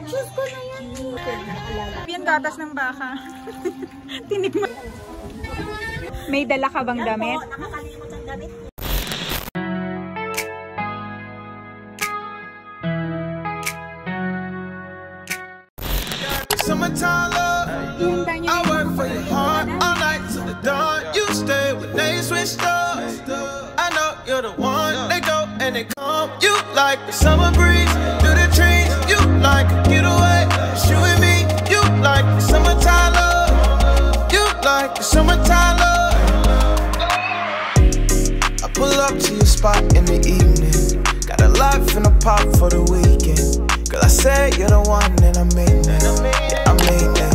na-choose ko na yan. Yan gatas ng baka. Tinikman. May dala ka bang damit? Oo, nakakalimot ang damit. Summertime love, I work for your heart all night till the dawn. You stay when they switch up. I know you're the one. They go and they come. You like the summer breeze through the trees. You like a getaway. It's you and me. You like the summertime love. You like the summertime love. I pull up to your spot in the evening. Got a life in a pop for the weekend. Girl, I said you're the one and I mean it. I mean it.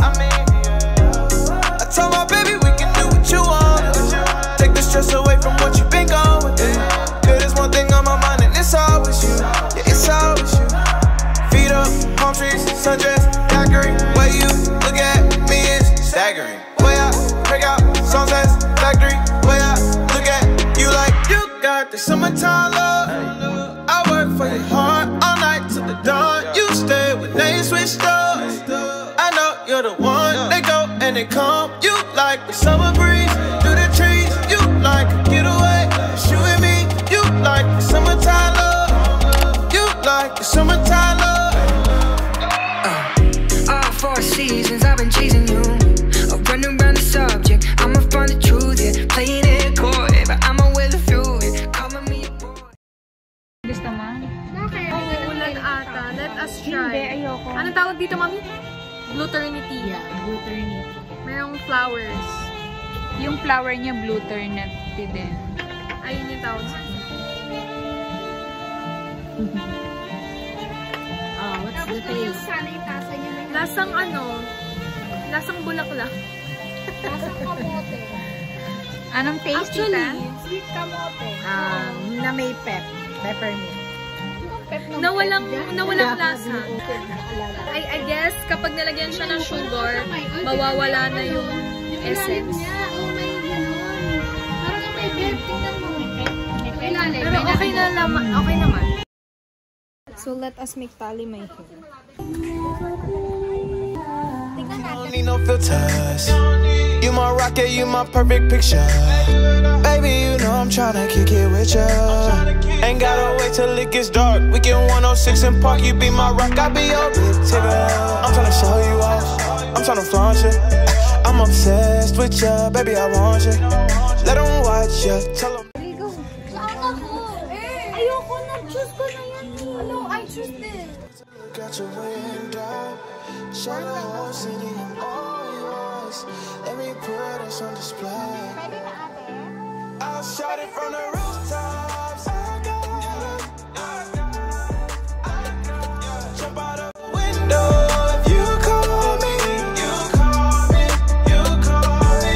I told my baby we can do what you want. Take the stress away from what you've been going through. Girl, there's one thing on my mind and it's always you. Yeah, it's always you. Feet up, palm trees, sundress, daiquiri. Way you look at me is staggering. Way I break out, sunsets, factory. Way I look at you like you got the summertime love. I work for your heart all night till the dawn. You stay when they switched up. I know you're the one. They go and they come. You like the summer breeze through the trees. You like a getaway. It's you and me. You like the summertime love. You like the summertime love. All 4 seasons I've been chasing you. Running around the subject. I'ma find the truth, yeah. Playing it coy, but I'ma with a few, yeah. Calling me a boy. Gusto mo? Ulan ata. Let us try. Hindi, ayoko. Anong tawag dito, mami? Gluternity. Yeah, gluternity. Merong flowers. Yung flower niya, blue ternity din. Ayun yung tawag sa Oh, what's the taste? lasang lasang bulaklak. Lasang kamote. Anong taste, Actually, tita? Sweet kamote. Na may peppermint. na walang lasa. I guess, kapag nalagyan siya ng sugar, mawawala na yung essence. Parang may pep. Tingnan mo. May Pero okay naman. So, let us make tally my hair. I don't need no filters. You my rocket, you my perfect picture. Baby, you know I'm tryna kick it with ya. Ain't gotta wait till it gets dark. We can 106 and Park. You be my rock, I be your big ticket. I'm tryna show you off. I'm tryna flaunt you. I'm obsessed with ya, baby. I want you. Let them watch ya. Tell them. Saan ako? Ayoko na. Choose ko na yan. Ano? I choose this. Look out your window. Show the whole city I'm all yours. Let me put us on display. I'll shout it from the rooftops. I got jump out of the window. If you call me, you call me, you call me.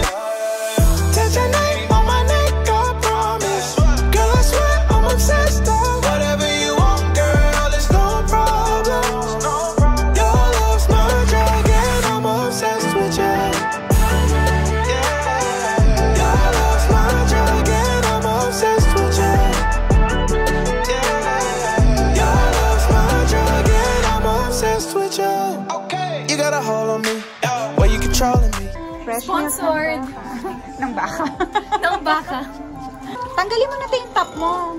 Touch your name on my neck, I promise. Girl, I swear I'm obsessed. Whatever you want, girl, it's no problem. Your love's my drug and I'm obsessed with you. Sponsored. Ng baka. Ng baka. Tanggalin mo na ito yung top mo.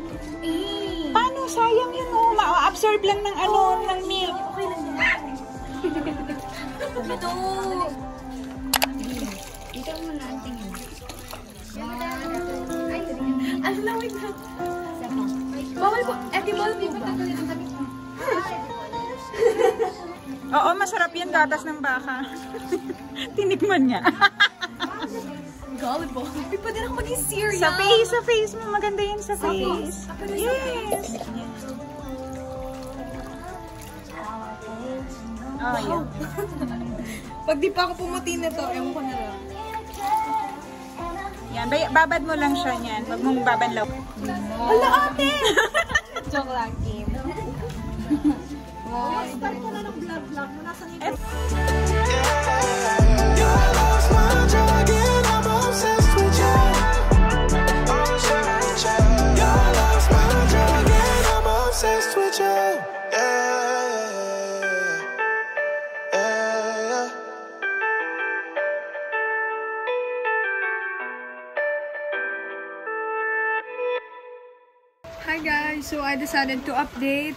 Paano? Sayang yun, oh. Ma-absorb lang ng ng milk. Okay lang yan. Ito. Dito mo na ang tingin. Ano na, wait lang. Bawal po. Edible po ba? Oo, masarap yan gatas ng baka. Tinikman niya. Gullible. Pwede na ako maging cereal. Sa face mo. Maganda yun sa face. Yes. Oh, yan. Pag di pa ako pumuti na to, ewan ko na lang. Yan, babad mo lang siya niyan. Huwag mong babanlaw. Wala ate! Joke lang, Kim. Start ko na ng vlog mo. Nasa nito. Hi guys! So I decided to update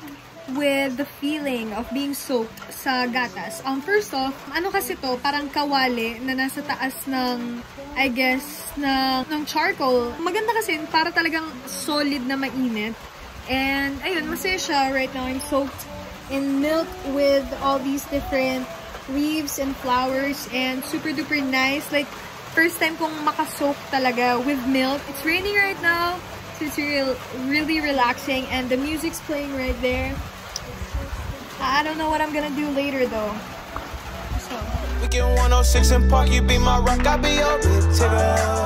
with the feeling of being soaked sa gatas. First off, ano kasi to? Parang kawali na nasa taas ng, I guess, ng charcoal. Maganda kasi, para talagang solid na mainit. And, ayun, masaya siya. Right now, I'm soaked in milk with all these different leaves and flowers. And super duper nice. Like, first time kong makasoak talaga with milk. It's raining right now. So it's really relaxing. And the music's playing right there. I don't know what I'm gonna do later though. So. We get 106 and Park, you be my rock, I be your big ticket.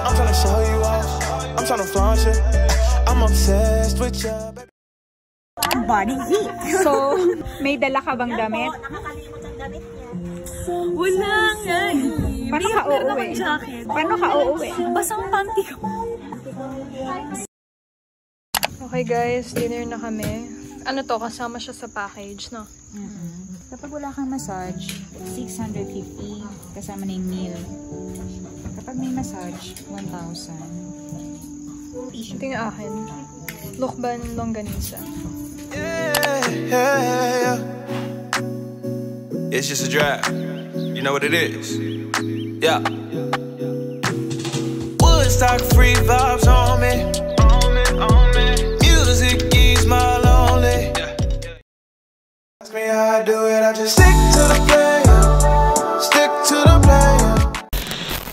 I'm tryna show you off, I'm tryna flaunt you. I'm obsessed with you. Body heat. So, may dala ka bang damit? Nakakalimot ang damit niya. Wala nga eh. Paano ka uuwi? Paano ka uuwi? Basang panty ko. Okay guys, dinner na kami. Ano to? Kasama siya sa package, no? Kapag wala kang massage, 650 kasama na yung meal. Kapag may massage, 1,000. Ito yung akin. Lukban Longganisa. Yeah. It's just a drive. You know what it is? Yeah. Woodstock free vibes on me.